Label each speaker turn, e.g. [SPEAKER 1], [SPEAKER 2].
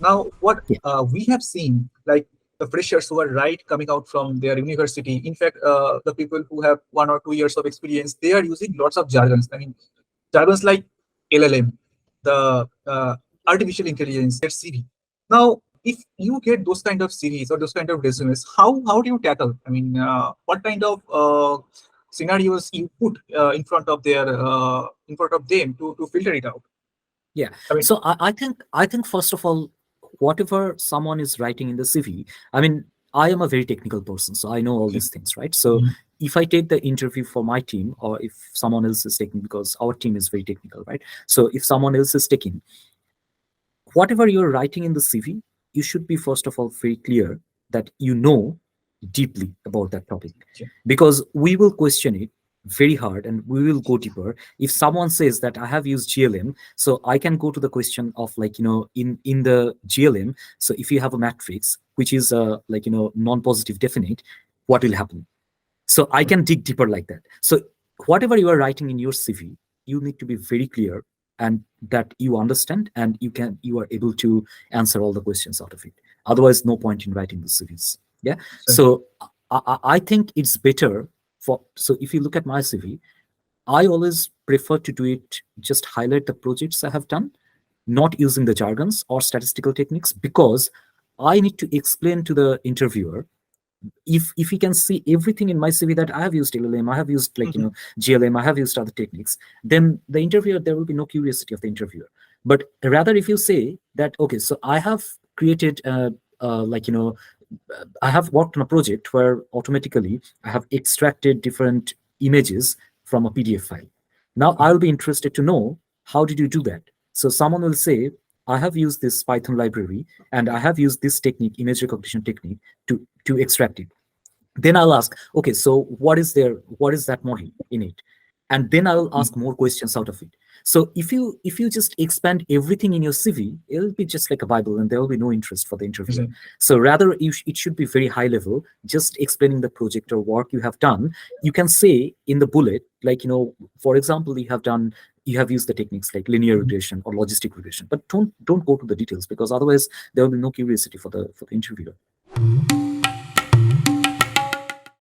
[SPEAKER 1] Now, what
[SPEAKER 2] Yeah.
[SPEAKER 1] we have seen, like the freshers who are right coming out from their university, in fact, the people who have 1 or 2 years of experience, they are using lots of jargons. I mean, jargons like LLM, the artificial intelligence, their CV. Now, if you get those kind of CVs or those kind of resumes, how do you tackle? I mean, what kind of scenarios you put in front of them to filter it out?
[SPEAKER 2] Yeah.
[SPEAKER 1] I mean,
[SPEAKER 2] So I think first of all, whatever someone is writing in the CV, I mean, I am a very technical person, so I know all
[SPEAKER 1] okay.
[SPEAKER 2] these things, right? So if I take the interview for my team, or if someone else is taking, because our team is very technical, right? So if someone else is taking, whatever you're writing in the CV, you should be first of all very clear that you know deeply about that topic,
[SPEAKER 1] Okay.
[SPEAKER 2] because we will question it very hard and we will go deeper. If someone says that I have used GLM, so I can go to the question of, like, in the GLM, so if you have a matrix which is like, non-positive definite, what will happen? So I can dig deeper like that. So whatever you are writing in your CV, you need to be very clear, and that you understand, and you are able to answer all the questions out of it. Otherwise, no point in writing the CVs. Yeah.
[SPEAKER 1] So,
[SPEAKER 2] So I think it's better for, so if you look at my CV, I always prefer to do it, just highlight the projects I have done, not using the jargons or statistical techniques, because I need to explain to the interviewer, if he can see everything in my CV that I have used LLM, I have used, like, GLM, I have used other techniques, then the interviewer, there will be no curiosity of the interviewer. But rather, if you say that, okay, so I have created, like, I have worked on a project where automatically I have extracted different images from a PDF file. Now I'll be interested to know, how did you do that? So someone will say, I have used this Python library and I have used this technique, image recognition technique, to extract it. Then I'll ask, okay, so what is that model in it? And then I'll ask more questions out of it. So if you just expand everything in your CV, it'll be just like a Bible, and there will be no interest for the interviewer. So rather, it should be very high level, just explaining the project or work you have done. You can say in the bullet, like, for example, you have used the techniques like linear regression or logistic regression, but don't go to the details, because otherwise there will be no curiosity for the interviewer.